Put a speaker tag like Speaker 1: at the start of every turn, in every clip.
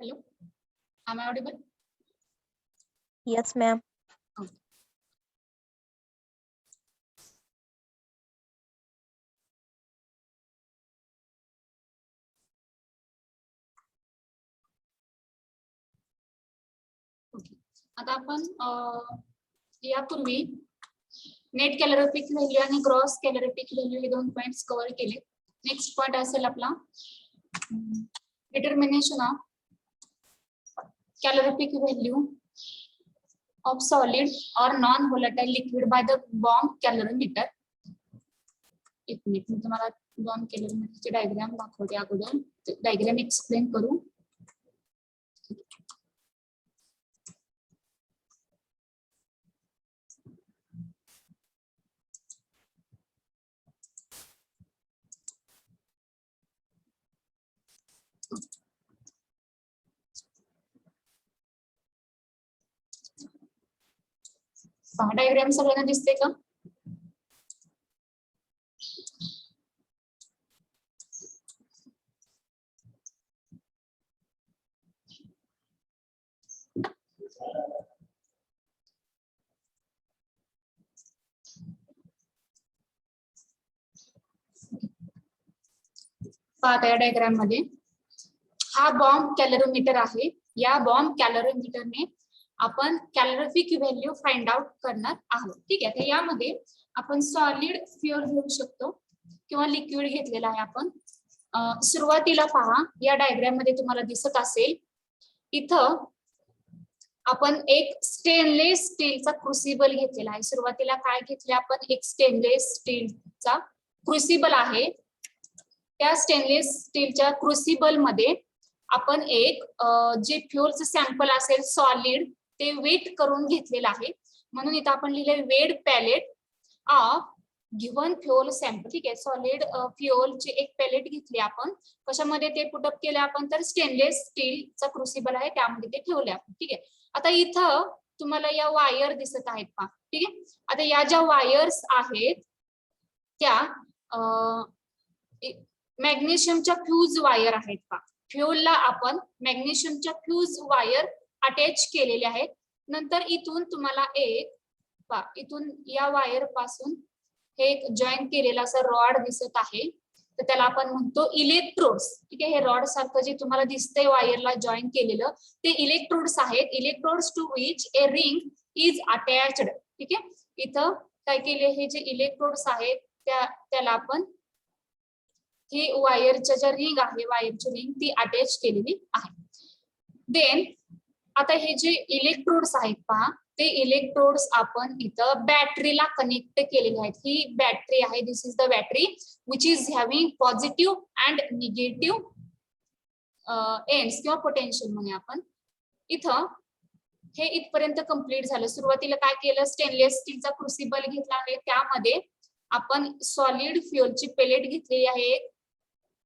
Speaker 1: Hello, am I audible?
Speaker 2: Yes, ma'am.
Speaker 1: Okay. Okay. आता आपण यापूर्वी नेट कॅलोरीफिक व्हॅल्यू आणि ग्रॉस कॅलोरीफिक व्हॅल्यू हे दोन पॉइंट्स कव्हर केले. नेक्स्ट पॉइंट असेल आपला determination of calorific value of solid और non volatile liquid by the bomb calorimeter. एक मिनिट मी तुम्हाला बॉम्ब कॅलोरीमीटरची डायग्राम दाखवते. अगोदर डायग्राम एक्सप्लेन करू. डायग्राम सगळ्यांना दिसते का? पाहता या डायग्राम मध्ये हा बॉम्ब कॅलोरीमीटर आहे. या बॉम्ब कॅलोरीमीटरने आपण कॅलोरीफिक व्हॅल्यू फाइंड आउट करणार आहोत. ठीक आहे. तर यामध्ये आपण सॉलिड फ्युअल घेऊ शकतो किंवा लिक्विड घेतलेला आहे आपण. सुरुवातीला पहा या डायग्राम मध्ये तुम्हाला दिसत असेल इथं आपण एक स्टेनलेस स्टीलचा क्रुसिबल घेतलेला आहे. सुरुवातीला काय घेतले आपण? एक स्टेनलेस स्टीलचा क्रुसिबल आहे. त्या स्टेनलेस स्टीलच्या क्रुसिबल मध्ये आपण एक जे फ्युअलचं सॅम्पल असेल सॉलिड ते वेट करून घेतलेलं आहे. म्हणून इथं आपण लिहिले weight pellet of given fuel sample. ठीक आहे. सॉलिड फ्युअलची एक पॅलेट घेतली आपण. कशामध्ये ते पुटअप केले आपण? तर स्टेनलेस स्टीलचा क्रुसिबल आहे त्यामध्ये ते ठेवले आपण. ठीक आहे. आता इथं तुम्हाला या वायर दिसत आहेत पहा. ठीक आहे. आता या ज्या वायर्स आहेत त्या मॅग्नेशियमच्या फ्यूज वायर आहेत पहा. फ्युअलला आपण मॅग्नेशियमच्या फ्यूज वायर अटॅच केलेले आहेत. नंतर इथून तुम्हाला एक पहा इथून या वायर पासून हे एक जॉईन केलेला असं रॉड दिसत आहे. तर त्याला आपण म्हणतो इलेक्ट्रोड्स. ठीक आहे. हे रॉड सारखं जे तुम्हाला दिसतंय वायरला जॉईन केलेलं ते इलेक्ट्रोड्स आहेत. Electrodes to which a ring is attached. ठीक आहे. इथं काय केले हे जे इलेक्ट्रोड्स आहेत त्याला आपण ही वायरच्या ज्या रिंग आहे वायरची रिंग ती अटॅच केलेली आहे. देन आता हे जे इलेक्ट्रोड्स आहेत पहा ते इलेक्ट्रोड्स आपण इथं बॅटरीला कनेक्ट केलेले आहेत. ही बॅटरी आहे. This is the battery which is having positive and negative ends किंवा पोटेन्शियल म्हणे आपण. इथं हे इथपर्यंत कंप्लीट झालं. सुरुवातीला काय केलं? स्टेनलेस स्टीलचा क्रुसिबल घेतला आहे. त्यामध्ये आपण सॉलिड फ्युअलची पेलेट घेतलेली आहे.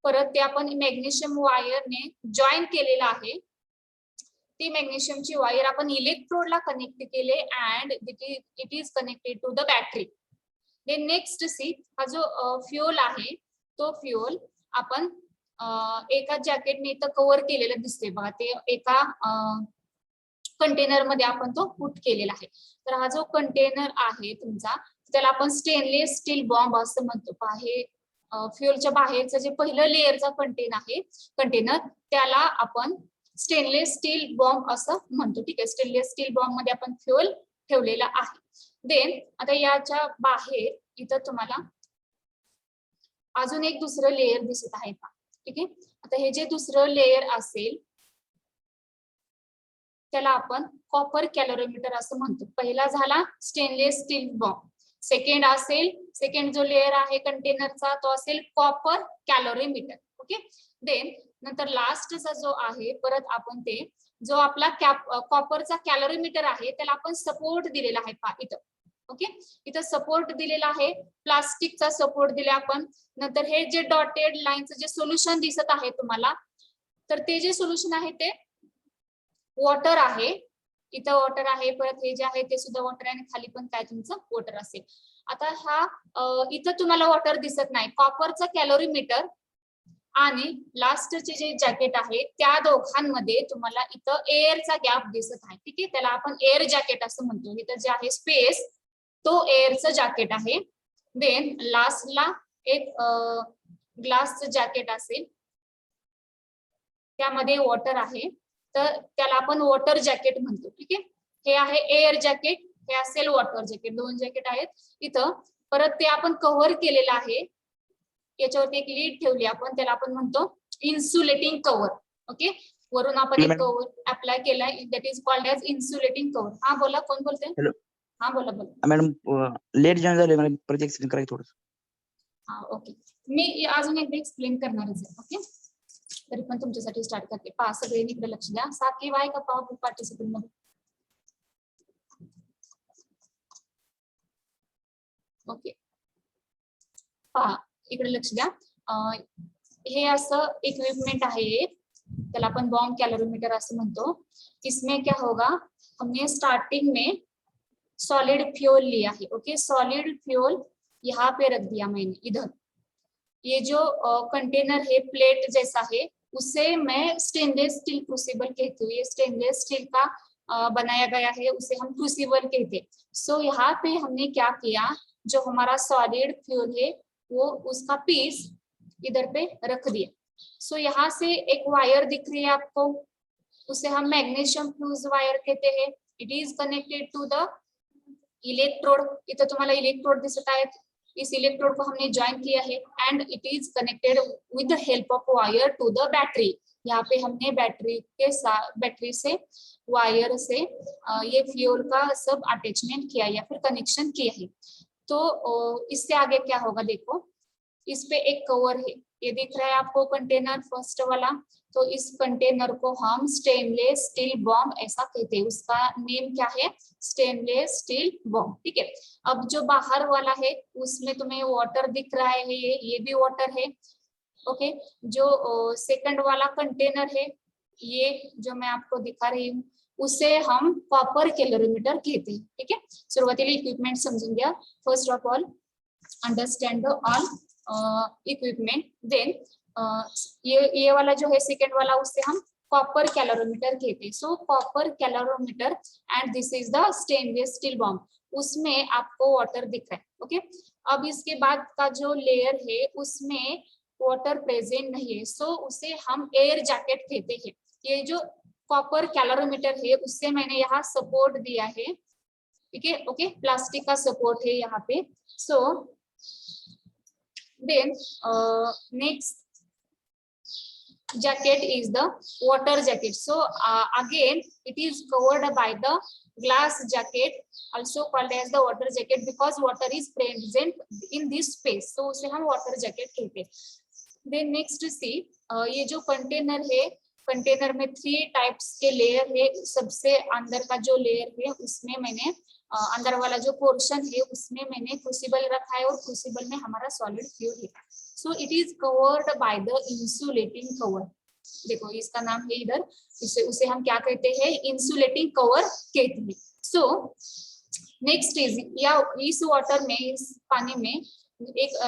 Speaker 1: परत ते आपण मॅग्नेशियम वायरने जॉईन केलेला आहे. ती मॅग्नेशियमची वायर आपण इलेक्ट्रोडला कनेक्ट केले and it is connected to the battery. Then next see हा जो फ्युअल आहे तो फ्युअल आपण एका जॅकेटने इथं कव्हर केलेलं दिसते बघा. ते एका कंटेनर मध्ये आपण तो पुट केलेला आहे. तर हा जो कंटेनर आहे तुमचा त्याला आपण स्टेनलेस स्टील बॉम्ब असं म्हणतो. पहा हे फ्युअलच्या बाहेरचं जे पहिलं लेअरचा कंटेनर त्याला आपण स्टेनलेस स्टील बॉम्ब असं म्हणतो. ठीक आहे. स्टेनलेस स्टील बॉम्ब मध्ये आपण फ्युअल ठेवलेला आहे. देन आता याच्या बाहेर इथं तुम्हाला अजून एक दुसरं लेअर दिसत आहे पहा. ठीक आहे. आता हे जे दुसरं लेअर असेल त्याला आपण कॉपर कॅलोरीमीटर असं म्हणतो. पहिला झाला स्टेनलेस स्टील बॉम्ब. सेकंड जो लेअर आहे कंटेनरचा तो असेल कॉपर कॅलोरीमीटर. ओके. देन नंतर लास्टचा जो आहे परत आपण ते जो आपला कॉपरचा कॅलोरीमीटर आहे त्याला आपण सपोर्ट दिलेला आहे पहा इथं. ओके. इथं सपोर्ट दिलेला आहे. प्लास्टिकचा सपोर्ट दिला आपण. नंतर हे जे डॉटेड लाईनचं जे सोल्युशन दिसत आहे तुम्हाला तर ते जे सोल्युशन आहे ते वॉटर आहे. इथं वॉटर आहे. परत हे जे आहे ते सुद्धा वॉटर आहे आणि खाली पण काय तुमचं वॉटर असेल. आता हा इथं तुम्हाला वॉटर दिसत नाही. कॉपरचा कॅलोरीमीटर आणि लास्टचे जे जॅकेट आहे त्या दोघांमध्ये तुम्हाला इथं एअरचा गॅप दिसत आहे. ठीक आहे, त्याला आपण एअर जॅकेट असं म्हणतो. इथं जे आहे स्पेस तो एअरचं जॅकेट आहे. देन लास्टला एक ग्लासचं जॅकेट असेल, त्यामध्ये वॉटर आहे, तर त्याला आपण वॉटर जॅकेट म्हणतो. ठीक आहे, हे आहे एअर जॅकेट, हे असेल वॉटर जॅकेट. दोन जॅकेट आहेत इथं. परत ते आपण कव्हर केलेलं आहे, याच्यावरती एक लीड ठेवली आपण, त्याला आपण म्हणतो इन्सुलेटिंग कव्हर. ओके, वरून आपण एक कव्हर अप्लाय केलाय, that is called as insulating cover. हा बोला, कोण बोलते?
Speaker 3: हॅलो
Speaker 1: हा बोला बोला.
Speaker 3: मॅडम, लेट जॉईन झाले, मला प्रोजेक्ट एक्सप्लेन करायचं थोडं.
Speaker 1: हा ओके, मी अजून एकदा एक्सप्लेन करणारच आहे. ओके, तरी पण तुमच्यासाठी स्टार्ट करते. पहा सगळे इकडे लक्ष द्या. साकीब आहे का पहा पार्टिसिपंट मध्ये? ओके, पहा इकडे लक्ष द्या. हे असं इक्विपमेंट आहे, त्याला आपण बॉम्ब कैलोरीमीटर असं म्हणतो. इसमें क्या होगा, हमने स्टार्टिंग में सॉलिड फ्यूल लिया है. ओके, सॉलिड फ्यूल यहाँ पे रख दिया मैंने इधर. ये जो कंटेनर है प्लेट जैसा है, उसे मैं स्टेनलेस स्टील क्रूसिबल कहती हूँ. ये स्टेनलेस स्टील का बनाया गया है, उसे हम क्रूसिबल कहते हैं. सो यहाँ पे हमने क्या किया, जो हमारा सॉलिड फ्यूल है वो उसका पीस इधर पे रख दिया. सो यहाँ से एक वायर दिख रही है आपको, उसे हम मैग्नीशियम फ्यूज वायर कहते हैं. It is connected to the electrode. इधर तुम्हारा इलेक्ट्रोड दिसत आहे, इस इलेक्ट्रोड को हमने ज्वाइन किया है and it is connected with the help of wire to the battery. यहाँ पे हमने बैटरी के साथ, बैटरी से वायर से ये फ्यूल का सब अटैचमेंट किया या फिर कनेक्शन किया है. तो इससे आगे क्या होगा, देखो इस पे एक कवर है, ये दिख रहा है आपको कंटेनर फर्स्ट वाला. तो इस कंटेनर को हम स्टेनलेस स्टील बॉम्ब ऐसा कहते हैं. उसका नेम क्या है, स्टेनलेस स्टील बॉम्ब. ठीक है, अब जो बाहर वाला है उसमें तुम्हें वाटर दिख रहा है, ये भी वाटर है. ओके, जो सेकंड वाला कंटेनर है, ये जो मैं आपको दिखा रही हूँ, उसे हम कॉपर कैलोरीमीटर कहते हैं. ठीक है, सुरुवातीला इक्विपमेंट समजून घ्या. First of all understand all equipment. Then ये वाला जो है सेकेंड वाला, उससे हम कॉपर कैलोरीमीटर कहते हैं. सो copper calorimeter and this is the stainless steel bomb. उसमें आपको वाटर दिख रहा है. ओके, अब इसके बाद का जो लेयर है उसमें वाटर प्रेजेंट नहीं है, सो उसे हम एयर जैकेट कहते हैं. ये जो कॉपर कैलोरीमीटर है उससे मैंने यहाँ सपोर्ट दिया है. ठीक है, ओके, प्लास्टिक का सपोर्ट है यहाँ पे. सो then next jacket is the water jacket. So again it is covered by the glass jacket, also called as the water jacket, because water is present in this space, so उसे हम water jacket कहते हैं. then next see, ये जो container है, container में 3 types के layer है. सबसे अंदर का जो लेयर है उसमें मैंने अंदर वाला जो पोर्शन है उसमें मैंने क्रूसिबल रखा है और क्रूसिबल में हमारा सॉलिड फ्यूल है. So it is covered by the insulating cover. देखो इसका नाम है इधर, उसे हम क्या कहते हैं, इंसुलेटिंग कवर कहते हैं. सो नेक्स्ट इज, या इस वाटर में, इस पानी में एक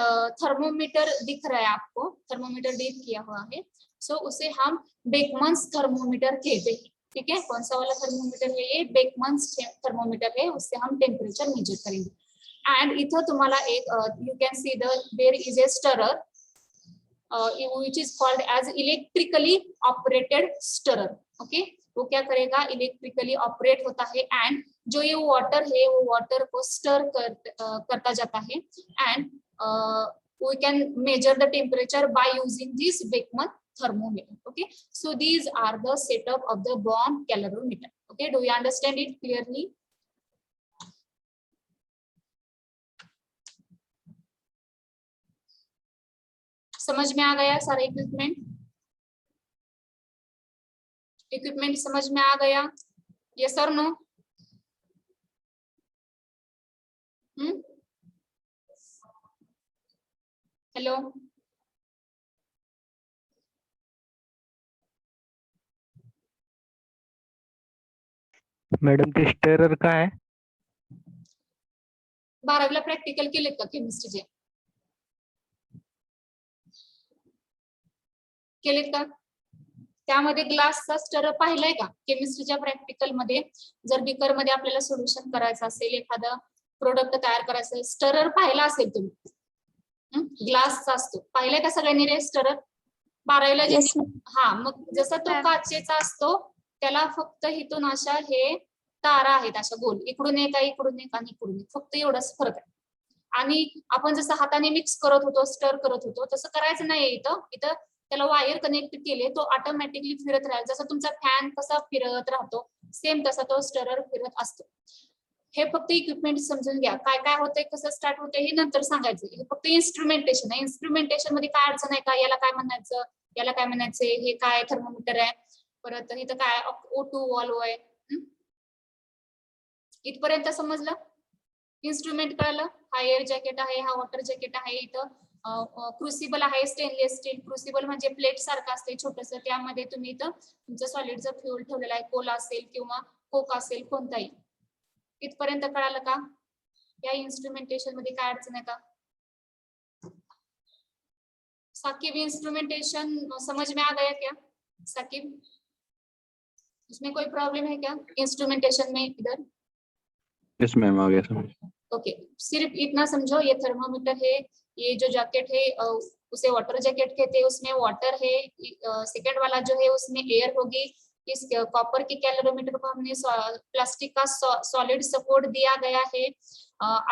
Speaker 1: थर्मोमीटर दिख रहा है आपको, थर्मोमीटर डिप किया हुआ है. सो उसे हम बेकमन्स थर्मोमीटर कहते हैं. ठीक है, कौन सा वाला थर्मोमीटर है, ये बेकमन्स थर्मोमीटर है, उससे हम टेम्परेचर मेजर करेंगे. एंड इथं तुम्हाला एक you can see there is a stirrer which is called as electrically operated stirrer. Okay, वो क्या करेगा, इलेक्ट्रिकली ऑपरेट होता है एंड जो ये वाटर है वो वाटर को स्टर करता जाता है. And we can measure the temperature by using this Beckmann thermometer. Okay, so these are the setup of the bomb calorimeter. Okay, do you understand it clearly? समझ में आ गया सारा इक्विपमेंट? इक्विपमेंट समझ में आ गया? यस और नो? हेलो,
Speaker 4: मॅडम ते स्टेरर काय आहे?
Speaker 1: 12वीला प्रॅक्टिकल केलेत का केमिस्ट्रीचे? केलेत का? त्यामध्ये ग्लासचा स्टर पाहिलाय का? केमिस्ट्रीच्या प्रॅक्टिकल मध्ये जर बीकर मध्ये आपल्याला सोल्युशन करायचं असेल, एखादं प्रोडक्ट तयार करायचं, स्टरर पाहिला असेल तुम्ही, ग्लासचा असतो, पाहिलाय का सगळ्यांनी रे स्टरर? बारावीला
Speaker 2: Yes,
Speaker 1: ज्यांनी, हा, मग जसा तो काचेचा असतो त्याला फक्त इथून अशा हे तारा आहेत, अशा गोल, इकडून एक आहे, इकडून एक आणि इकडून एक, फक्त एवढाच फरक आहे. आणि आपण जसं हाताने मिक्स करत होतो, स्टर करत होतो, तसं करायचं नाही. इथं इथं त्याला वायर कनेक्ट केले, तो ऑटोमॅटिकली फिरत राहील. जसा तुमचा फॅन कसा फिरत राहतो, सेम तसा तो स्टरर फिरत असतो. हे फक्त इक्विपमेंट समजून घ्या. काय काय होतंय, कसं स्टार्ट होतंय हे नंतर सांगायचं. हे फक्त इन्स्ट्रुमेंटेशन आहे. इन्स्ट्रुमेंटेशन मध्ये काय अडचण आहे का? याला काय म्हणायचं, याला काय म्हणायचंय, हे काय थर्मोमीटर आहे, परत इथं काय O2 वॉल्व आहे. इथपर्यंत समजलं? इन्स्ट्रुमेंट कळलं? हा एअर जॅकेट आहे, हा वॉटर जॅकेट आहे, इथं क्रुसिबल आहे, स्टेनलेस स्टील क्रुसिबल म्हणजे प्लेट सारखं असते छोटस, त्यामध्ये तुम्ही इथं तुमचं सॉलिडचं फ्युल ठेवलेलं आहे, कोला असेल किंवा कोक असेल, कोणताही. इथपर्यंत कळालं का? या इन्स्ट्रुमेंटेशन मध्ये काय अडचण आहे का? साकिब, इंस्ट्रूमेंटेशन समझ में आ गया क्या साकिब? इसमें कोई प्रॉब्लम है क्या इंस्ट्रूमेंटेशन में इधर?
Speaker 3: यस मैम, आ गया समझ।
Speaker 1: ओके, सिर्फ इतना समझो, ये थर्मोमीटर है, ये जो जैकेट है उसे वाटर जैकेट कहते हैं, उसमें वाटर है, सेकंड वाला जो है उसमें एयर होगी। इस कॉपर के कैलोरीमीटर को हमने प्लास्टिक का सॉलिड सपोर्ट दिया गया है।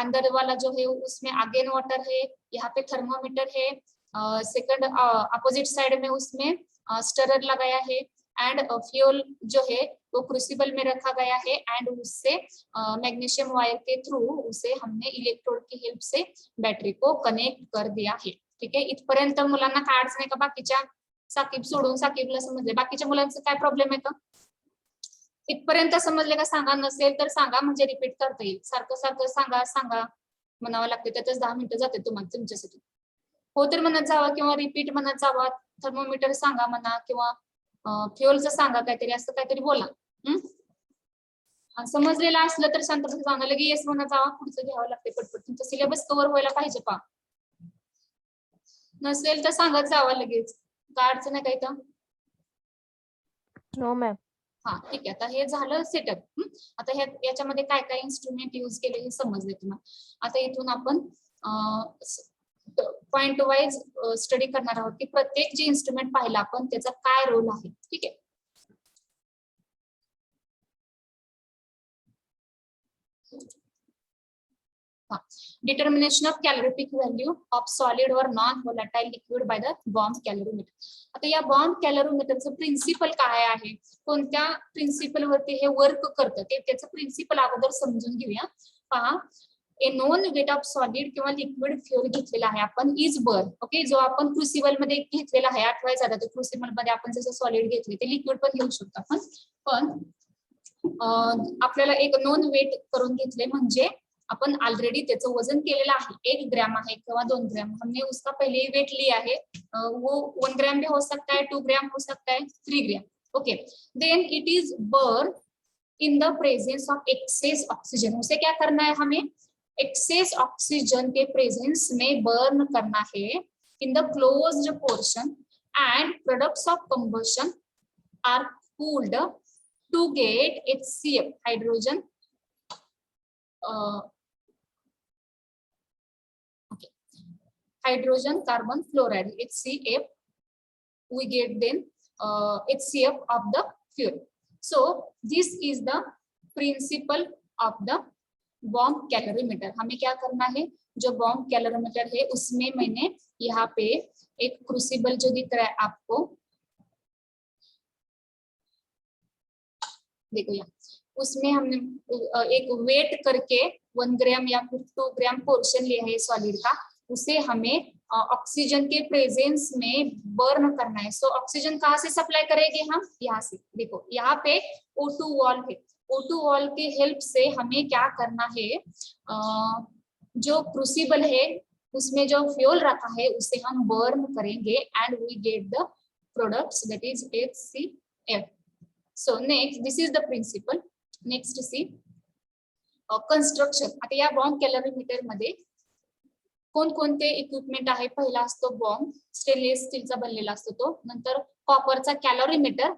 Speaker 1: अंदर वाला जो है उसमें अगेन वाटर है, यहाँ पे थर्मोमीटर है, सेकंड अपोजिट साइड में उसमें स्टरर लगाया है, एंड फ्यूल जो है वो क्रूसिबल में रखा गया है, एंड उससे मैग्नीशियम वायर के थ्रू उसे हमने इलेक्ट्रोड की हेल्प से बैटरी को कनेक्ट कर दिया है। ठीक आहे, इथपर्यंत मुलांना काय अडचण आहे का? बाकीच्या साकिब सोडून साकिबला समजले, बाकीच्या मुलांचं काय प्रॉब्लेम आहे का? इथपर्यंत समजले का? सांगा, नसेल तर सांगा, म्हणजे रिपीट करता येईल. सारखं सारखं सांगा म्हणावं लागते, त्यातच 10 मिनिटं जाते तुम्हाला तुमच्यासाठी. हो तर म्हणत जावा किंवा रिपीट म्हणत जावा, थर्मोमीटर सांगा म्हणा किंवा फ्युअलचं सांगा, काहीतरी असं काहीतरी बोला. समजलेलं असलं तर शांतपणे सांगा, लगे येस म्हणत जावा, पुढचं घ्यावं लागते पटपट, तुमचं सिलेबस कव्हर व्हायला पाहिजे पा. नसेल तर सांगत जावा लगेच, काय अडचण आहे का इथं?
Speaker 2: no ma'am.
Speaker 1: हा ठीक आहे, आता हे झालं सेटअप. आता याच्यामध्ये काय काय इन्स्ट्रुमेंट यूज केले हे समजले तुम्हाला. आता इथून आपण पॉइंट वाईज स्टडी करणार आहोत की प्रत्येक जे इन्स्ट्रुमेंट पाहिलं आपण त्याचा काय रोल आहे. ठीक आहे, determination of calorific value of solid और non volatile liquid by the bomb calorimeter. आता या बॉम्ब कॅलोरीमीटरचं प्रिन्सिपल काय आहे, कोणत्या प्रिन्सिपल वरती हे वर्क करतं, ते त्याचं प्रिन्सिपल अगोदर समजून घेऊया. पहा, ए नोन वेट ऑफ सॉलिड किंवा लिक्विड फ्युअल घेतलेला आहे आपण, इज बर्न. ओके, जो आपण क्रुसिबल मध्ये घेतलेला आहे, आठवायचा आता, क्रुसिबल मध्ये आपण जसं सॉलिड घेतले ते लिक्विड पण घेऊ शकतो आपण, पण आपल्याला एक नोन वेट करून घेतले म्हणजे अपन ऑलरेडी त्याचं वजन केलेलं आहे, 1 ग्राम आहे किंवा 2 ग्राम, हमने उसका पहले ही वेट लिया है, वो 1 ग्राम भी हो सकता है, 2 ग्राम हो सकता है, 3 ग्राम. Okay, then it is burn in the presence of excess oxygen. उसे क्या करना है, हमें एक्सेस ऑक्सीजन के प्रेजेंस में बर्न करना है in the closed portion, and products of combustion are cooled to get HCl, hydrogen hydrogen carbon fluoride, HCF, we get then HCF of the fuel. So this is the principle of the bomb calorimeter. हमें क्या करना है, जो bomb calorimeter है उसमें मैंने यहाँ पे एक क्रूसिबल जो दिख रहा है आपको, देखो यहाँ, उसमें हमने एक वेट करके 1 ग्राम या फिर 2 ग्राम पोर्शन लिया है सॉलिड का, उसे हमें ऑक्सीजन के प्रेजेंस में बर्न करना है. सो ऑक्सीजन कहाँ से सप्लाई करेंगे हम, यहाँ से. देखो यहाँ पे O2 वॉल्व है, O2 वॉल्व के हेल्प से हमें क्या करना है, जो क्रूसिबल है उसमें जो फ्यूल रखा है उसे हम बर्न करेंगे, and we get the products, that is HCF. So next, this is the principle. Next see construction. आता या बॉम्ब कॅलोरीमीटर मध्ये कोणकोणते इक्विपमेंट आहे? पहिला असतो बॉम्ब, स्टेनलेस स्टीलचा बनलेला असतो तो. नंतर कॉपरचा कॅलरीमीटर,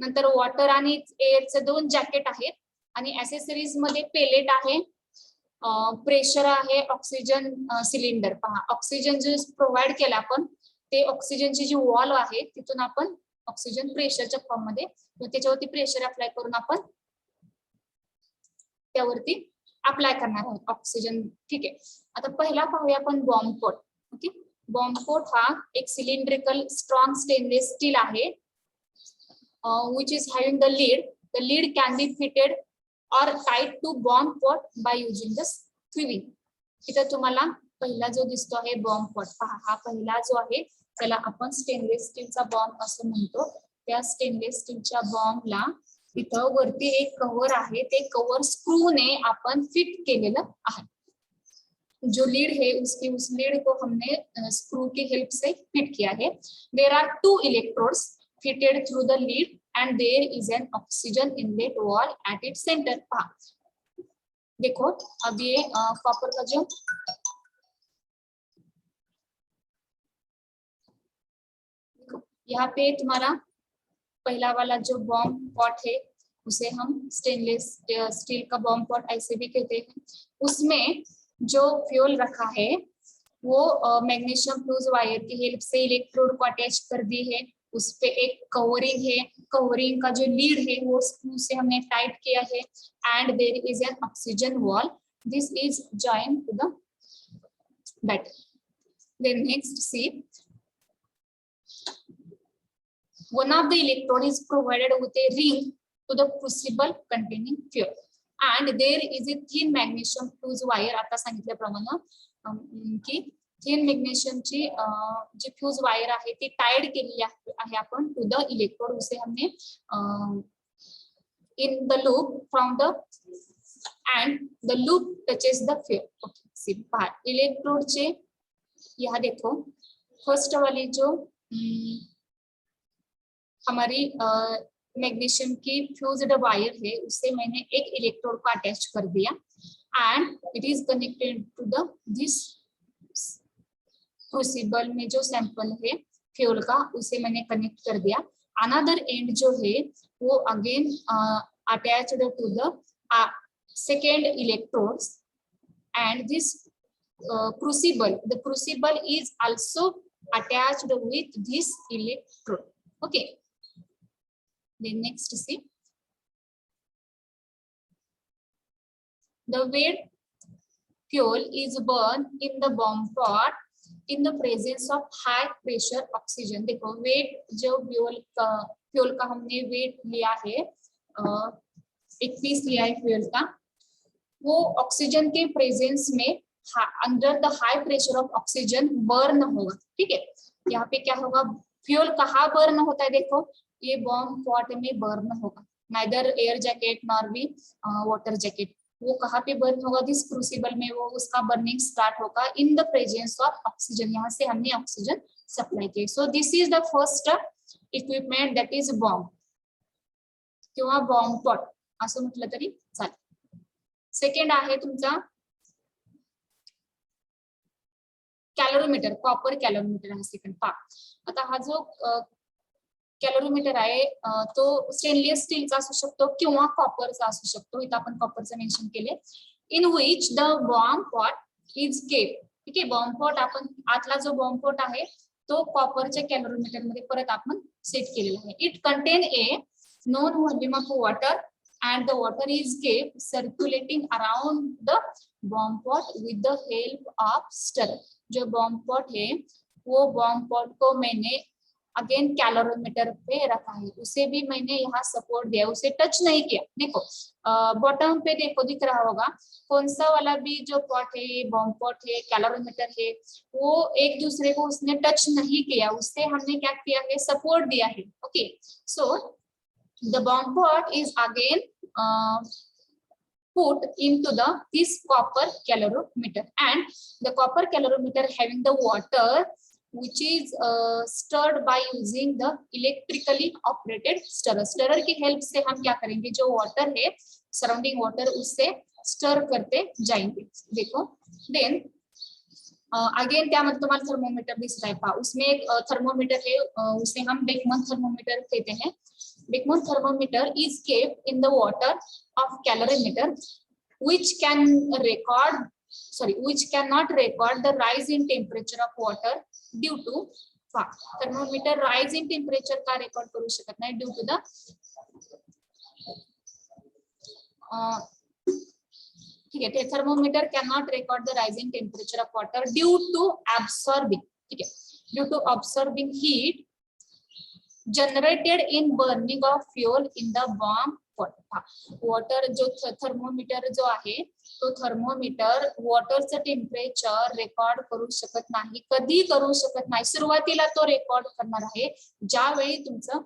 Speaker 1: नंतर वॉटर आणि एअरचे 2 जॅकेट आहेत आणि ऍसेसरीज मध्ये पेलेट आहे, प्रेशर आहे, ऑक्सिजन सिलेंडर. पहा ऑक्सिजन जे प्रोव्हाइड केलं आपण ते ऑक्सिजनची जी वॉल आहे तिथून आपण ऑक्सिजन प्रेशरच्या फॉर्म मध्ये त्याच्यावरती प्रेशर अप्लाय करून आपण त्यावरती अप्लाय करणार आहोत ऑक्सिजन. ठीक आहे, आता पहिला पाहूया आपण bomb pot. Okay, bomb pot हा एक सिलेंड्रिकल स्ट्रॉंग स्टेनलेस स्टील आहे which is having the lid. The lid can be fitted or tied to bomb pot by using the screwing. इथं तुम्हाला पहिला जो दिसतो आहे बॉम्ब पॉट, पहा हा पहिला जो आहे त्याला आपण स्टेनलेस स्टीलचा बॉम्ब असं म्हणतो. त्या स्टेनलेस स्टीलच्या बॉम्बला इथं वरती एक कव्हर आहे, ते कव्हर स्क्रूने आपण फिट केलेलं आहे. जो लीड है उस लीड को हमने स्क्रू की हेल्प से फिट किया है. There are 2 electrodes fitted through the lead and there is an oxygen inlet wall at its center. देखो अब ये कॉपर का जो यहाँ पे तुम्हारा पहला वाला जो बॉम्ब पॉट है उसे हम स्टेनलेस स्टील का बॉम्ब पॉट ऐसे भी कहते हैं. उसमें जो फ्यूल रखा है वो मैग्नीशियम फ्यूज वायर की हेल्प से इलेक्ट्रोड को अटैच कर दी है. उस पे एक कवरिंग है, कवरिंग का जो लीड है वो स्क्रू से हमने टाइट किया है and there is an oxygen valve. This is joint to the battery. Then next see, one of the electrode is provided with a ring to the crucible containing fuel and there is a thin magnesium fuse wire. आता सांगितल्याप्रमाणे की thin मॅग्नेशियमची जी fuse wire आहे ती Tide केलेली आहे आपण to the electrode. उसे हमने in the loop from the end the loop touches the fuel. Okay, see पहा इलेक्ट्रोड चे यहाँ देखो फर्स्ट वाली जो हमारी मैग्नीशियम की फ्यूज्ड वायर है उसे मैंने एक इलेक्ट्रोड को अटैच कर दिया and it is connected to the this crucible में जो सैंपल है फ्यूल का उसे मैंने कनेक्ट कर दिया. अनदर एंड जो है वो again attached to the second electrodes and this crucible, the crucible is also attached with this electrode. Okay, then next see, the wet fuel is burned in the bomb pot in the presence of high pressure oxygen. देखो wait जो fuel का हमने wait लिया है 1 piece लिया है fuel का, वो ऑक्सीजन के प्रेजेंस में under the high pressure of oxygen burn होगा. ठीक है, यहाँ पे क्या होगा, फ्यूल कहाँ बर्न होता है, देखो ये बॉम्ब पॉट में बर्न होगा. नाइदर एयर जैकेट नॉर भी वाटर जैकेट. वो कहाँ पे बर्न होगा, दिस क्रूसिबल में वो उसका बर्निंग स्टार्ट होगा इन द प्रेजेंस ऑफ ऑक्सीजन. यहाँ से हमने ऑक्सीजन सप्लाई की. So this is the first equipment that is bomb किंवा बॉम्ब पॉट असं म्हटलं तरी चालेल. सेकंड आहे तुमचा कॅलरीमीटर, कॉपर कॅलरीमीटर हा सेकंड पार्ट. आता हा जो कॅलरीमीटर आहे तो स्टेनलेस स्टीलचा असू शकतो किंवा कॉपरचा असू शकतो. इथं आपण कॉपरचं मेन्शन केले. In which the bomb pot is kept. ठीक आहे, बॉम्ब पॉट आपण आतला जो बॉम्ब पॉट आहे तो कॉपरच्या कॅलरीमीटर मध्ये परत आपण सेट केलेला आहे. It contain a known volume of water and the water is kept circulating around the bomb pot with the help of stirrer. जो bomb pot है वो bomb pot को मैंने अगेन कैलोरीमीटर पे रखा है, उसे भी मैंने यहाँ सपोर्ट दिया, उसे टच नहीं किया. देखो बॉटम पे देखो दिख रहा होगा कौन सा वाला भी जो पॉट है, बॉम्ब पॉट है, कैलोरीमीटर है, वो एक दूसरे को उसने टच नहीं किया, उससे हमने क्या किया है, सपोर्ट दिया है. Okay, so the bomb pot is again put into this copper calorimeter and the copper calorimeter having the water which is stirred by using the electrically operated stirrer. stirrer की हेल्प से हम क्या करेंगे, जो water है surrounding water उससे stir करते जाएंगे. देखो देन अगेन त्यामध्ये तुम्हाला थर्मोमीटर दिसता है पहा, उसमें एक थर्मोमीटर है, उसे हम बेकमन थर्मोमीटर कहते हैं. Beckman thermometer is kept in the water of calorimeter which cannot record the rise in temperature of water due to thermometer rise in temperature का record करू शकत नाही due to the ठीक आहे. thermometer cannot record the rise in temperature of water due to absorbing, ठीक आहे, due to absorbing heat generated in burning of fuel in the bomb pot. Water जो thermometer जो आहे तो थर्मोमीटर वॉटरचं टेम्परेचर रेकॉर्ड करू शकत नाही, कधी करू शकत नाही. सुरुवातीला तो रेकॉर्ड करणार आहे ज्यावेळी तुमचं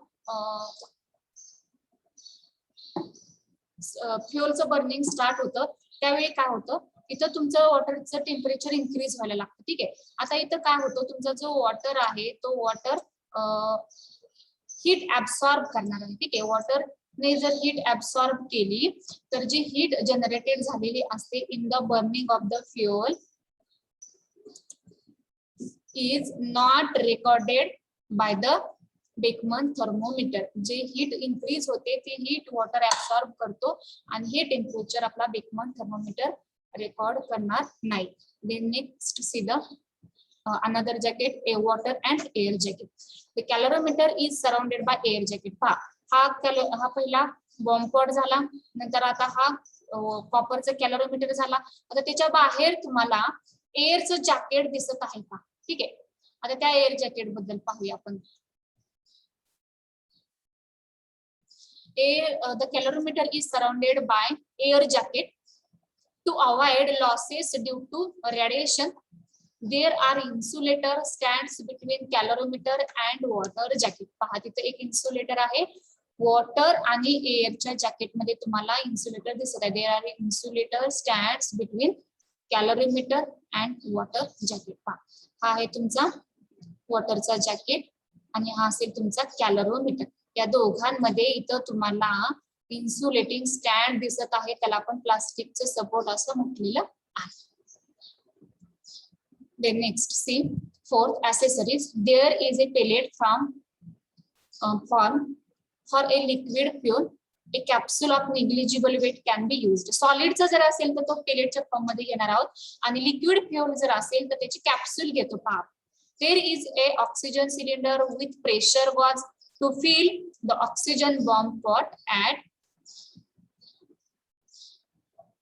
Speaker 1: फ्युअलचं बर्निंग स्टार्ट होतं, त्यावेळी काय होतं, इथं तुमचं वॉटरचं टेम्परेचर इन्क्रीज व्हायला लागतं. ठीक आहे. आता इथं काय होतं, तुमचा जो वॉटर आहे तो वॉटर हीट ऍब्सॉर्ब करणार आहे. ठीक आहे. वॉटर ने जर हीट ऍब्सॉर्ब केली तर जी हीट जनरेटेड झालेली असते in the burning of the fuel is not recorded by the Beckmann thermometer. जे हीट इन्क्रीज होते ती हीट वॉटर ऍब्सॉर्ब करतो आणि हे टेम्परेचर आपला बेकमन थर्मोमीटर रेकॉर्ड करणार नाही. Then next see the another jacket, a water and air jacket. The calorimeter is surrounded by air jacket. हा पहिला बॉम्ब पॉट झाला, नंतर आता हा कॉपरचा कॅलोरीमीटर झाला. आता त्याच्या बाहेर तुम्हाला एअरचं जॅकेट दिसत आहे का? ठीक आहे. आता त्या एअर जॅकेट बद्दल पाहूया आपण. The calorimeter is surrounded by air jacket to avoid losses due to radiation. There are insulator stands between calorimeter and water jacket. पहा तिथे एक इन्सुलेटर आहे, वॉटर आणि एअरच्या जॅकेट मध्ये तुम्हाला इन्सुलेटर दिसत आहे. There are insulator stands between calorimeter and water jacket. पहा हा आहे तुमचा वॉटरचा जॅकेट आणि हा असेल तुमचा कॅलोरीमीटर. या दोघांमध्ये इथं तुम्हाला इन्सुलेटिंग स्टँड दिसत आहे, त्याला आपण प्लास्टिकचं सपोर्ट असं म्हटलेलं आहे. Then next, see fourth accessories. There is a pellet from form for a liquid fuel. A capsule of negligible weight can be used. Solid चा जर असेल तर तो pelletच्या फॉर्म मध्ये घेणार आहोत आणि liquid fuel जर असेल तर त्याची कॅप्सूल घेतो. पहा, there is a oxygen cylinder with pressure gauge to fill the oxygen bomb pot at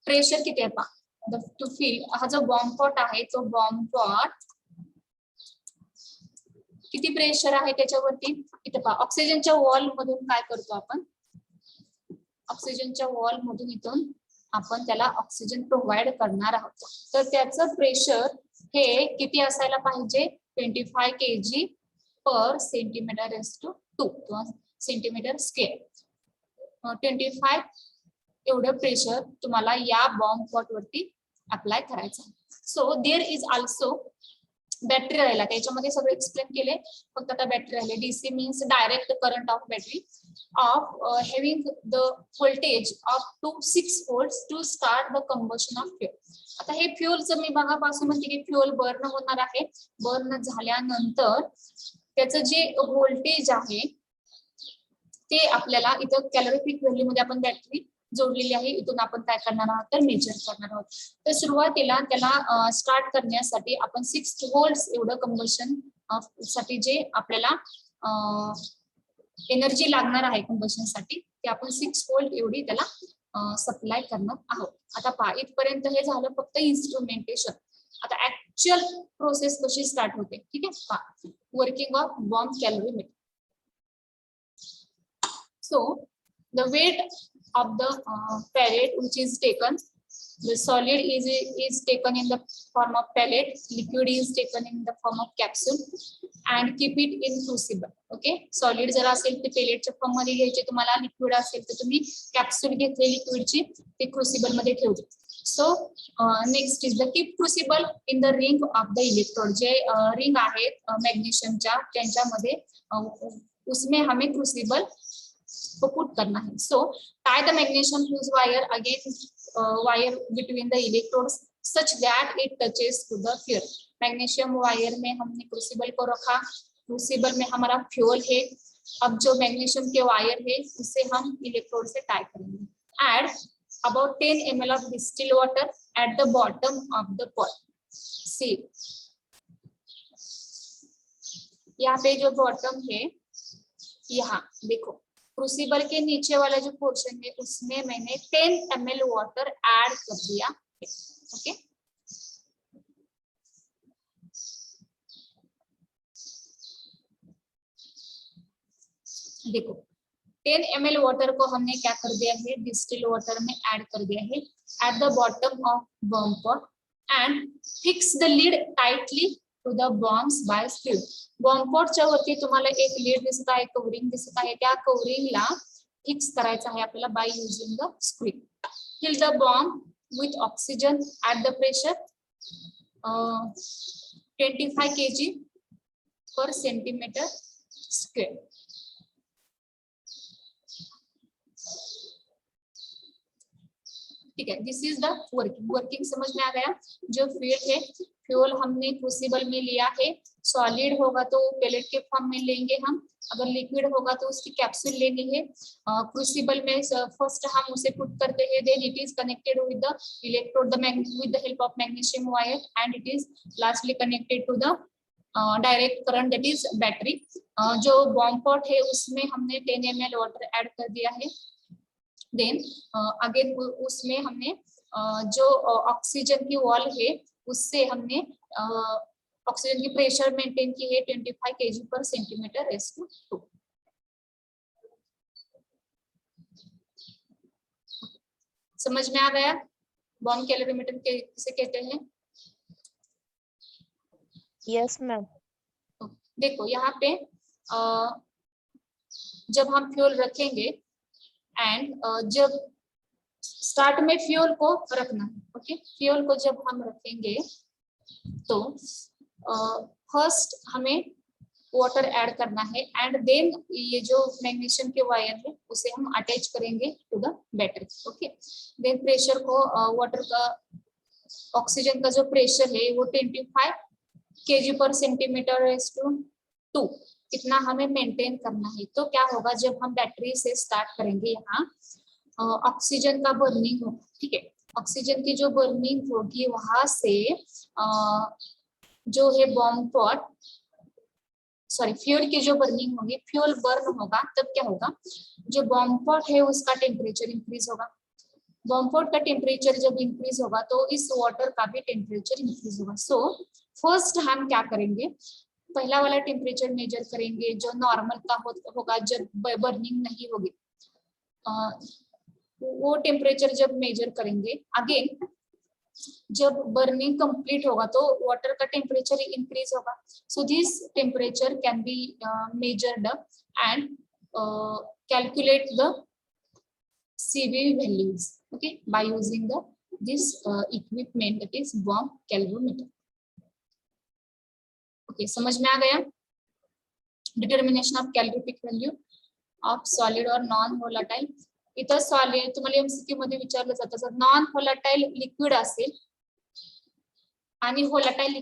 Speaker 1: pressure किती आहे पहा. टू फिल हा जो बॉम्ब पॉट आहे तो बॉम्ब पॉट किती प्रेशर आहे त्याच्यावरती. इथे पहा ऑक्सिजनच्या वॉल मधून काय करतो आपण, ऑक्सिजनच्या वॉल मधून इथून आपण त्याला ऑक्सिजन प्रोव्हाइड करणार आहोत. तर त्याचं प्रेशर हे किती असायला पाहिजे, 25 kg पर सेंटीमीटर रेज टू 2 किंवा सेंटीमीटर स्क्वेअर. 25 एवढं प्रेशर तुम्हाला या बॉम्ब पॉट वरती अप्लाय करायचं. So there is also battery राहिला, त्याच्यामध्ये सगळं एक्सप्लेन केले, फक्त आता बॅटरी राहिले. DC means direct current of battery of having the voltage of 2 6 volts to start the combustion of fuel. आता हे फ्युअलचं मी बघापासून म्हणते की फ्युअल बर्न होणार आहे. बर्न झाल्यानंतर त्याचं जे व्होल्टेज आहे ते आपल्याला इथं कॅलोरीफिक व्हॅल्यू मध्ये आपण बॅटरी जोडलेली आहे, इथून आपण काय करणार आहोत तर मेजर करणार आहोत. तर सुरुवातीला त्याला स्टार्ट करण्यासाठी आपण 6 volts एवढं कंबशन साठी जे आपल्याला एनर्जी लागणार आहे कंबशन साठी ते आपण 6 volt एवढी त्याला सप्लाय करणार आहोत. आता पहा इथपर्यंत हे झालं फक्त इन्स्ट्रुमेंटेशन. आता ऍक्च्युअल प्रोसेस कशी स्टार्ट होते. ठीक आहे. पहा working of bomb calorimeter. So the weight of the pellet which is taken, the solid is taken in the form of pellet, liquid is taken in the form of capsule and keep it in crucible. Okay, solid जर असेल ते पेलेटच्या form मध्ये घ्यायचे, तुम्हाला liquid असेल तर तुम्ही capsule घेतले लिक्विडची ते क्रुसिबल मध्ये ठेवते. So next is the keep crucible in the ring of the electrode. J ring आहेत मॅग्नेशियमच्या त्यांच्यामध्ये उसमें हमें क्रुसिबल को पुट करना है. So tie the magnesium fuse wire again wire between the electrodes such that it touches to the fuel. Magnesium wire में हमने crucible को रखा, क्रूसिबल में हमारा फ्यूल है। अब जो मैग्नीशियम के वायर है उसे हम इलेक्ट्रोड से टाई करेंगे। Add about 10 ml of distilled water at the bottom of the pot. See, यहाँ पे जो बॉटम है, यहाँ देखो क्रूसिबल के नीचे वाला जो पोर्शन है उसमें मैंने 10 ml वाटर ऐड कर दिया। ओके, देखो 10 ml वाटर को हमने क्या कर दिया है, डिस्टिल वाटर में ऐड कर दिया है at the bottom of bomb pot and fix the lid tightly to the bombs by screw. Bomb पॉटच्या वरती तुम्हाला एक लीड दिसत आहे, कव्हरिंग दिसत आहे, त्या कव्हरिंगला फिक्स करायचं आहे आपल्याला by using the screw. Fill the bomb with oxygen at the pressure 25 kg per centimeter square। ठीक है, दिस इज द वर्किंग समझ में आ गया। जो फ्यूल है, फ्यूल हमने क्रूसिबल में लिया है, सॉलिड होगा तो पेलेट के फॉर्म में लेंगे हम, अगर लिक्विड होगा तो उसकी कैप्सूल लेनी है। क्रूसिबल में फर्स्ट हम उसे पुट करते हैं, then it is connected with the electrode with the help of magnesium wire and it is lastly connected to the direct current that is battery. जो बॉम्ब पॉट है उसमें हमने 10 ml वाटर ऐड कर दिया है। Then again उसमें हमने जो ऑक्सीजन की वॉल है उससे हमने ऑक्सीजन की प्रेशर मेंटेन की है 25 kg पर सेंटीमीटर (2). समझ में आ गया? बॉम्ब कैलोरीमीटर किसे कहते हैं?
Speaker 2: Yes, ma'am.
Speaker 1: देखो यहाँ पे जब हम फ्यूल रखेंगे एंड जब स्टार्ट में फ्यूल को रखना है, ओके, फ्यूल को जब हम रखेंगे तो फर्स्ट हमें वाटर ऐड करना है एंड देन ये जो मैग्नीशियम के वायर है उसे हम अटैच करेंगे to the battery. Okay, then pressure को वाटर का ऑक्सीजन का जो प्रेशर है वो 25 kg पर सेंटीमीटर (2) इतना हमें मेंटेन करना है। तो क्या होगा, जब हम बैटरी से स्टार्ट करेंगे यहाँ ऑक्सीजन का बर्निंग होगा। ठीक है, ऑक्सीजन की जो बर्निंग होगी वहां से जो है बॉम्ब पॉट फ्यूल की जो बर्निंग होगी, फ्यूल बर्न होगा, तब क्या होगा, जो बॉम्ब पॉट है उसका टेम्परेचर इंक्रीज होगा। बॉम्ब पॉट का टेम्परेचर जब इंक्रीज होगा तो इस वाटर का भी टेम्परेचर इंक्रीज होगा। सो फर्स्ट हम क्या करेंगे, पहला वाला टेम्परेचर मेजर करेंगे जो नॉर्मल का होगा जब बर्निंग नहीं होगी। वो टेम्परेचर जब मेजर करेंगे, अगेन जब बर्निंग कंप्लीट होगा तो वाटर का टेम्परेचर इंक्रीज होगा। So this temperature can be measured and calculate the CV values, okay, by using this equipment that is bomb calorimeter। Okay, समझ में आ गया? Determination of calorific value of solid और non व्होलाटाइल। इथं solid तुम्हाला MCQ मध्ये विचारलं जातं, जर नॉन व्होलाटाइल लिक्विड असेल आणि व्होलाटाइल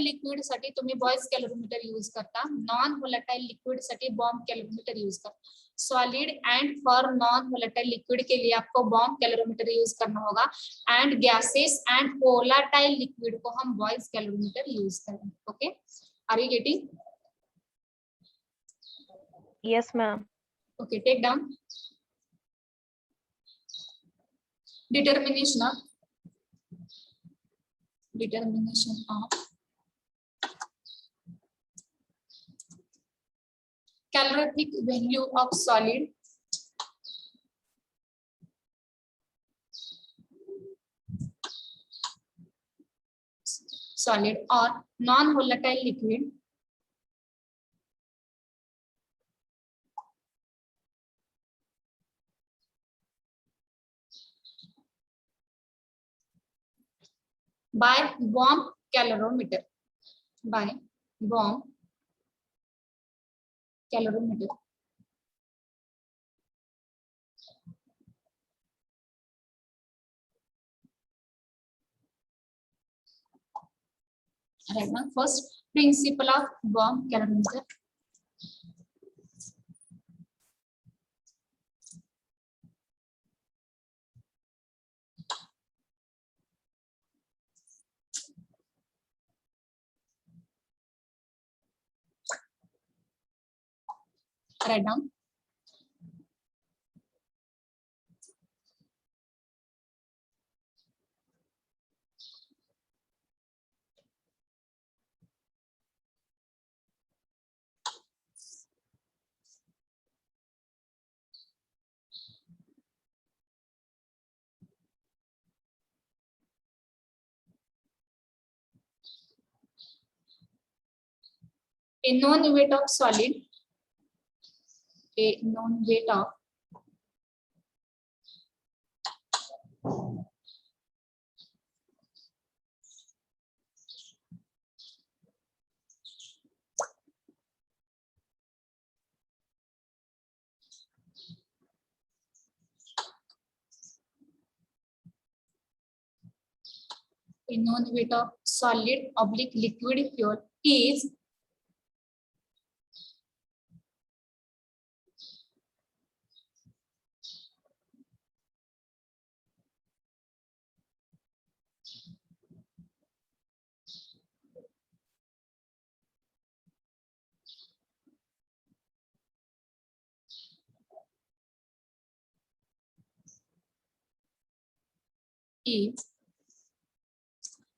Speaker 1: लिक्विड साठी तुम्ही बॉयज कैलोरीमीटर यूज करता, नॉन व्होलाटाइल लिक्विड साठी बॉम्ब कैलोरीमीटर यूज करता। Solid and for non volatile liquid के लिए आपको बॉम्ब कैलोरीमीटर यूज करना होगा and gases and volatile liquid को हम बॉयज कैलोरीमीटर यूज करेंगे। Okay, are you getting?
Speaker 2: Yes, ma'am.
Speaker 1: Okay, take down determination of calorific value of solid or non-volatile liquid by bomb calorimeter, Right now, first principle of bomb calorimeter. Write down. A known weight of solid. A known weight of solid oblique liquid fuel is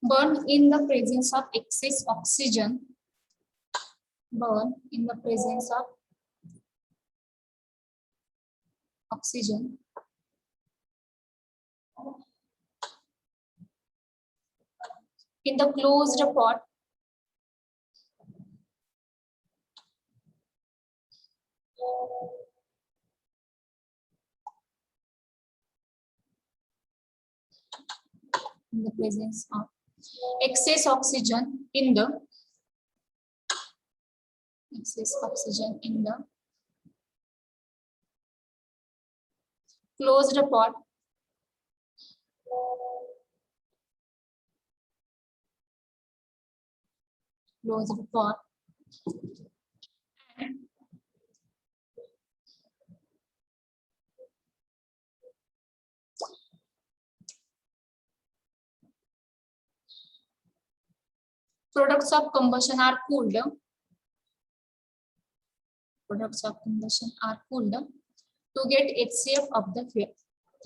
Speaker 1: burned in the presence of excess oxygen. Burn in the presence of oxygen in the closed pot in the presence of excess oxygen in the closed pot products of combustion are cooled. Products of combustion are cooled to get HCF of the fuel.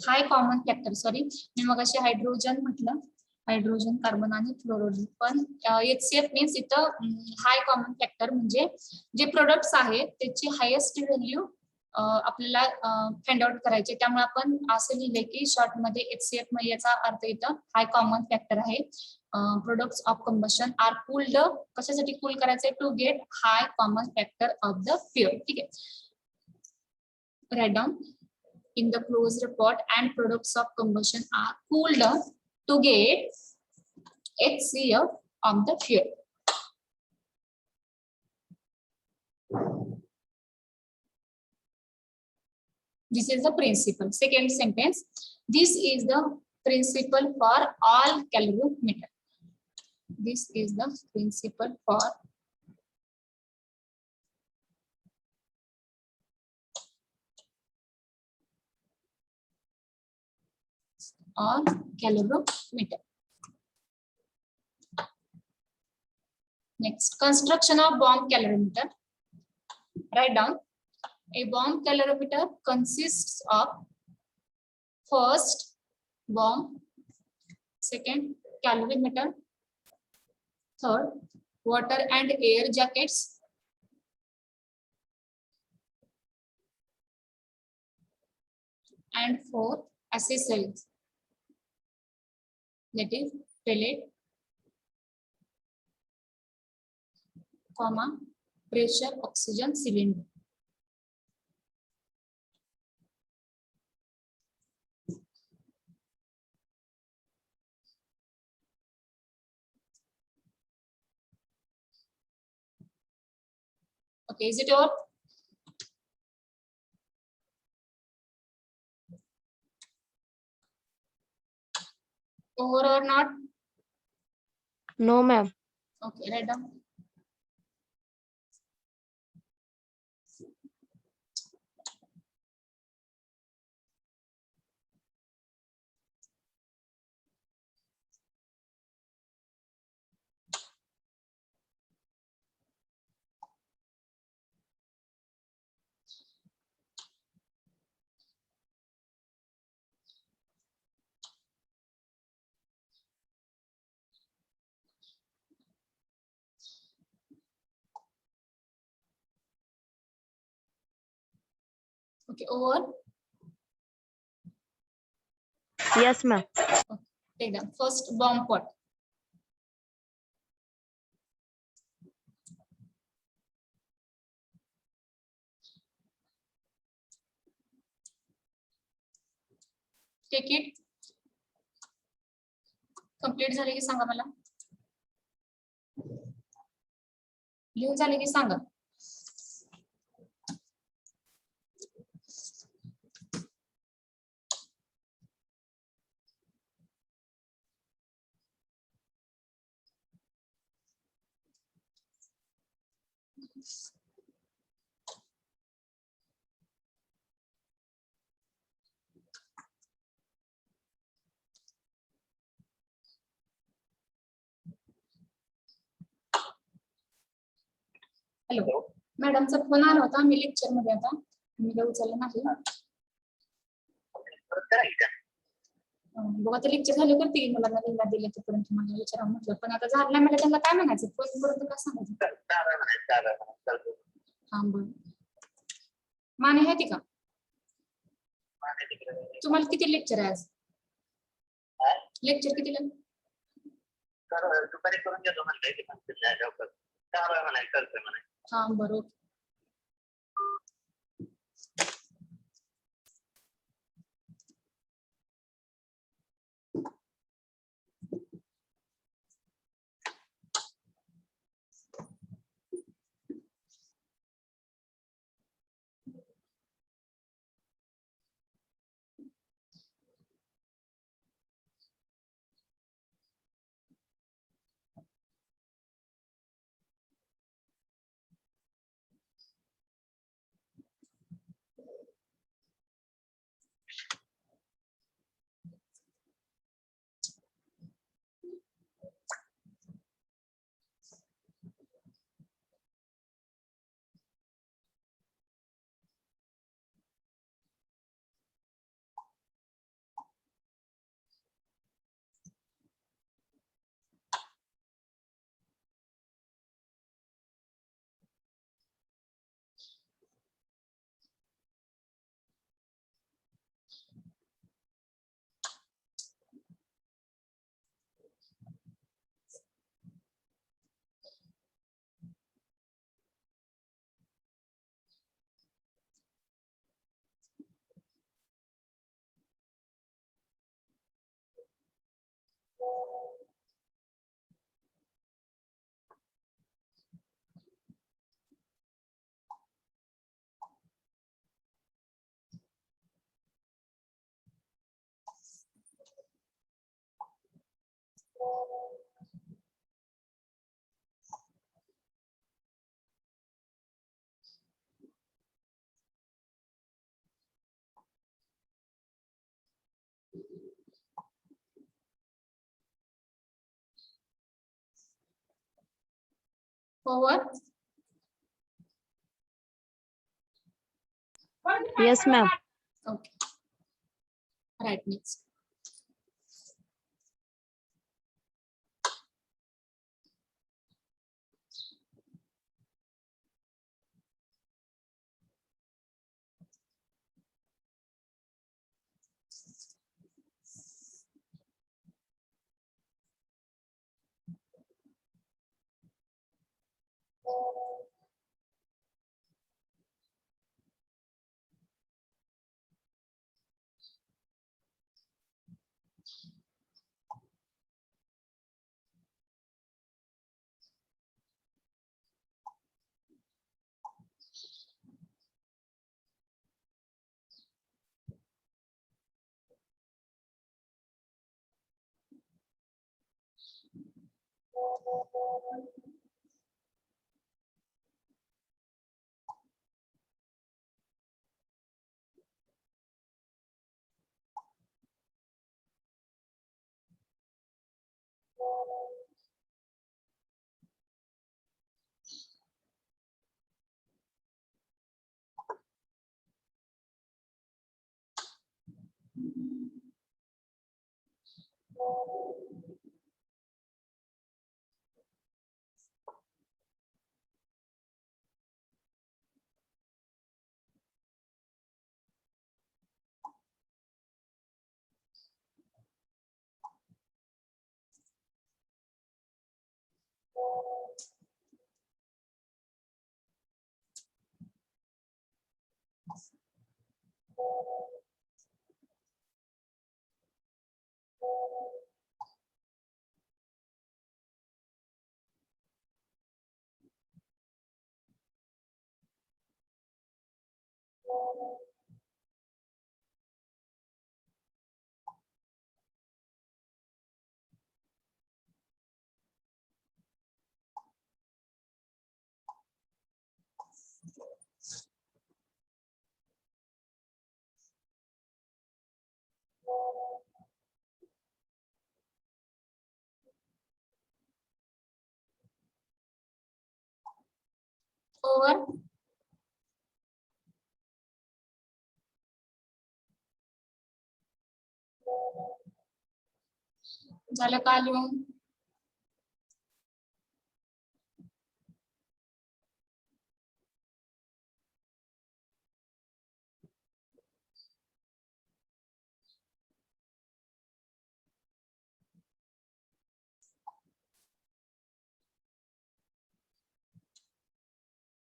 Speaker 1: High common factor, sorry, मी मगाशी hydrogen म्हटलं, hydrogen, carbon आणि फ्लोरोजन, पण HCF means इथं high common factor म्हणजे जे products आहेत त्याची highest value आपल्याला find out करायचे. त्यामुळे आपण असं लिहिले की शॉर्ट मध्ये HCF मध्ये याचा अर्थ इथं हाय कॉमन फॅक्टर आहे. Products of combustion are cooled, कशासाठी कूल करायचे, to get high common factor of the fuel. ठीक आहे, write down. In the closed pot and products of combustion are cooled to get HCF of the fuel. This is the principle. Second sentence, this is the principle for all calorimeter. This is the principle for all calorimeter. Next, construction of bomb calorimeter. Write down. A bomb calorimeter consists of first bomb, second calorimeter, third water and air jackets, and fourth accessories, that is pellet, comma, pressure oxygen cylinder. Okay, is it all? Over or not?
Speaker 2: No, ma'am.
Speaker 1: Okay, write down. Okay, over.
Speaker 2: Yes, ma'am.
Speaker 1: Take down. First, bomb pot. Take it. Complete झाले की सांगा मला. लिहून झाले की सांगा. Hello, मॅडमचा phone आला होता. मी lecture मध्ये आता मी काय उचललं नाही. बघा, ते लेक्चर झाले करते की मला लिंगा दिले तोपर्यंत तुम्हाला विचारा म्हटलं, पण आता झालं नाही. मला त्यांना काय म्हणायचं, फोन करून काय सांगायचं. हा बरं. माने आहे ती का? तुम्हाला किती लेक्चर आहे आज? लेक्चर कितीला?
Speaker 4: दुपारी करून घेतो म्हणलं,
Speaker 1: हा बरोबर. Forward.
Speaker 2: Yes, ma'am.
Speaker 1: Okay. Right, next. Over झालं का लिहून?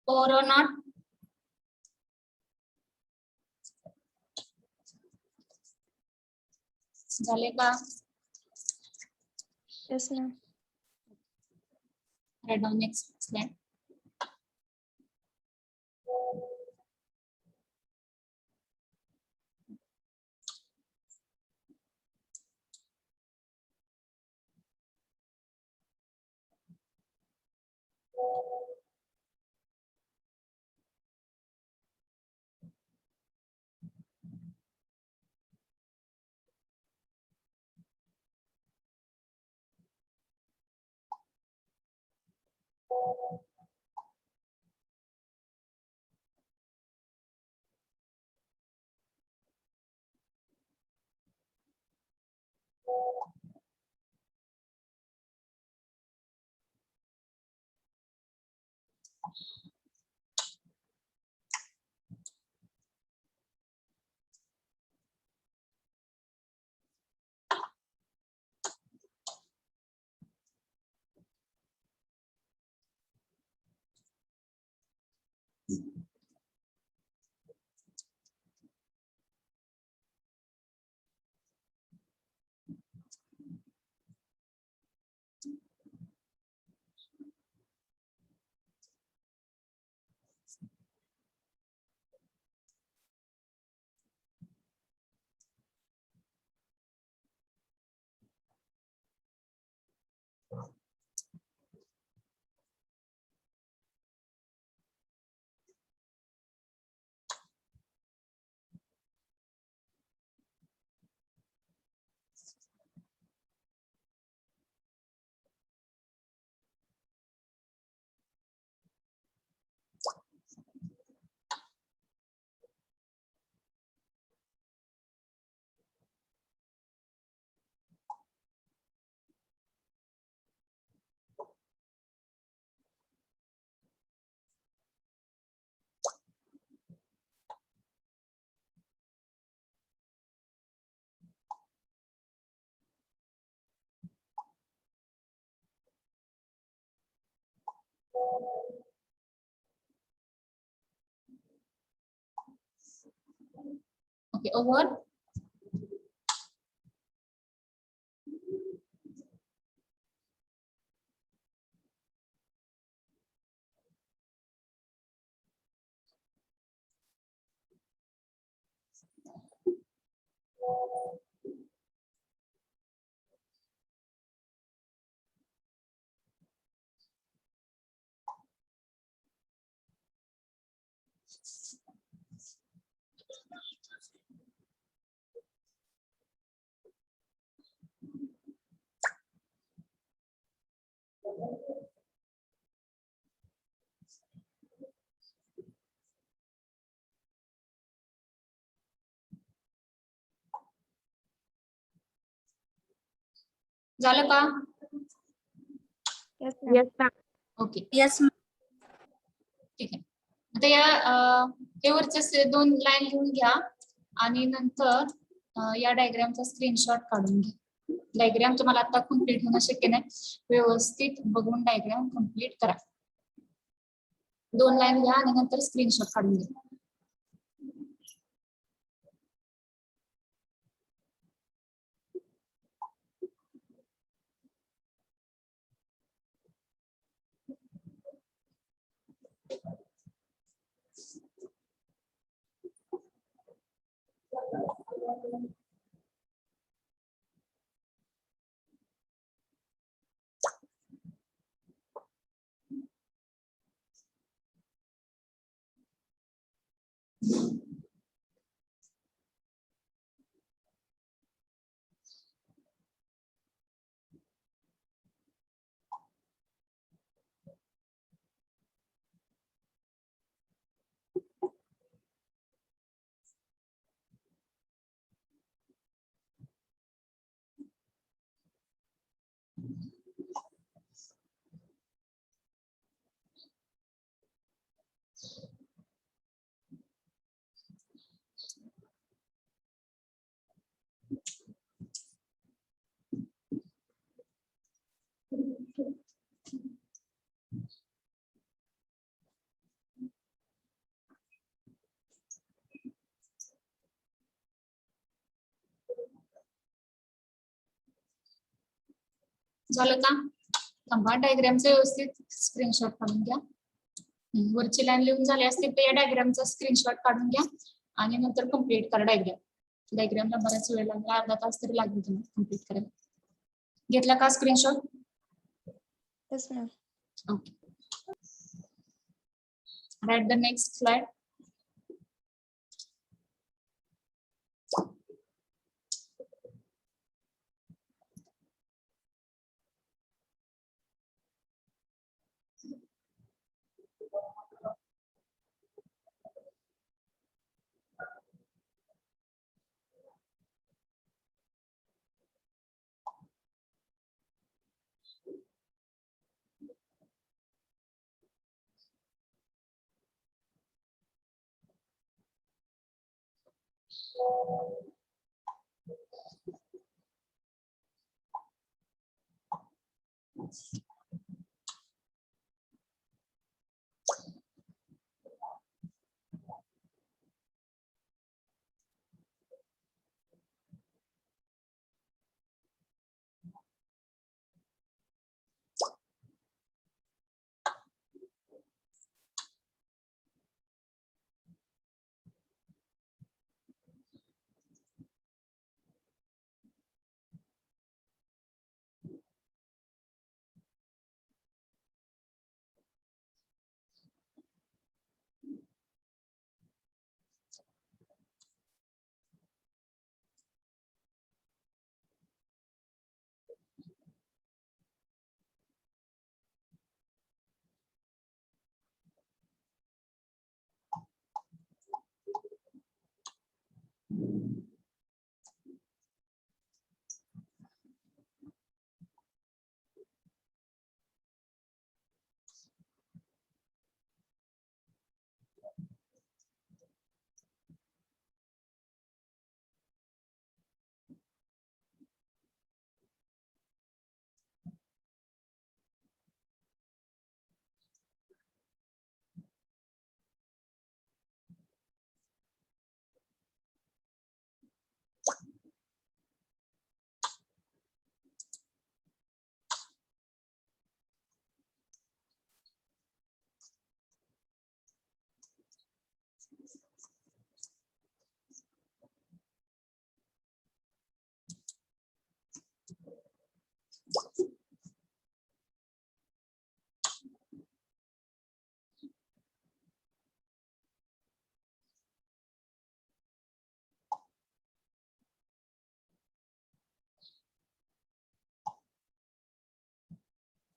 Speaker 1: Over or not? झाले का?
Speaker 2: Yes, ma'am.
Speaker 1: Write down next slide. Okay, over. झालं का?
Speaker 2: Yes, ma'am.
Speaker 1: ओके
Speaker 5: Yes,
Speaker 1: ठीक आहे. आता हे वरचे 2 लाईन लिहून घ्या आणि नंतर या डायग्रामचा स्क्रीनशॉट काढून घ्या. डायग्राम तुम्हाला आता कम्प्लीट होणं शक्य नाही, व्यवस्थित बघून डायग्राम कम्प्लीट करा. 2 लाईन घ्या आणि नंतर स्क्रीनशॉट काढून घ्या. झालं का? थांबा, डायग्रामचं व्यवस्थित स्क्रीनशॉट काढून घ्या. वरची लाईन लिहून झाली असतील तर या डायग्रामचा स्क्रीनशॉट काढून घ्या आणि नंतर कम्प्लीट करा डायग्राम. डायग्रामला बराच वेळ लागला, अर्धा तास तरी लागेल तुम्हाला कम्प्लीट करायला. घेतला का screenshot?
Speaker 5: yes, ma'am.
Speaker 1: Okay. Write the next slide.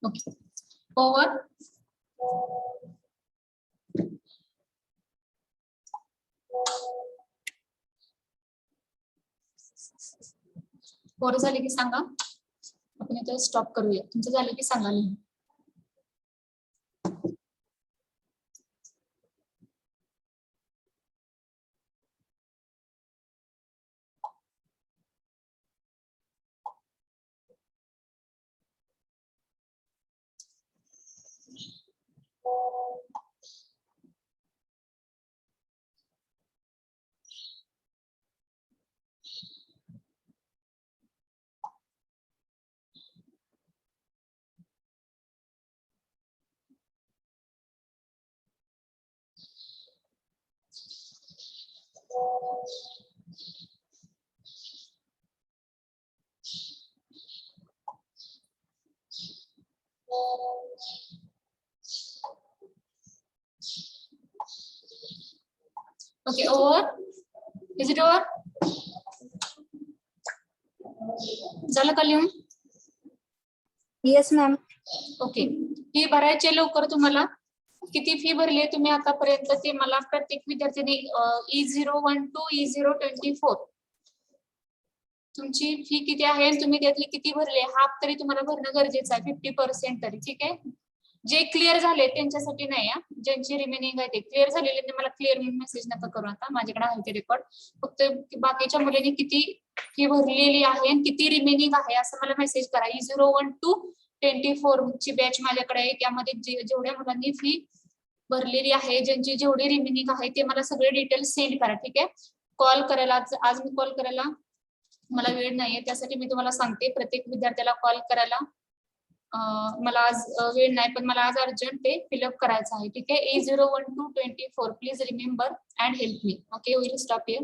Speaker 1: Okay. Over. पोरं झाली की सांगा. आपण इथं स्टॉप करूया. तुमचं झालं की सांगा लिहून. Okay, over. Is it over? झालं का लिहून?
Speaker 5: Yes, ma'am.
Speaker 1: ओके, फी भरायची लवकर. तुम्हाला किती फी भरली आहे तुम्ही आतापर्यंत ते मला प्रत्येक विद्यार्थ्यांनी E012 E024 तुमची फी किती आहे आणि तुम्ही त्यातली किती भरले हाफ तरी तुम्हाला भरणं गरजेचं आहे, 50% तरी. ठीक आहे, जे क्लिअर झाले त्यांच्यासाठी नाही. ज्यांची रिमेनिंग आहे ते क्लिअर झालेले मला क्लिअर मेसेज नका करू. आता माझ्याकडे आहे ते रेकॉर्ड. फक्त बाकीच्या मुलांनी किती फी भरलेली आहे आणि किती रिमेनिंग आहे असं मला मेसेज करा. E01224 ची बॅच माझ्याकडे आहे. त्यामध्ये जेवढ्या मुलांनी फी भरलेली आहे, ज्यांची जेवढी रिमेनिंग आहे ते मला सगळे डिटेल्स सेंड करा. ठीक आहे, कॉल करायला आज मी कॉल करायला मला वेळ नाहीये, त्यासाठी मी तुम्हाला सांगते प्रत्येक विद्यार्थ्याला कॉल करायला मला आज वेळ नाही, पण मला आज अर्जंट ते फिलअप करायचं आहे. ठीक आहे, E01224 please remember and help me. Okay, will stop here.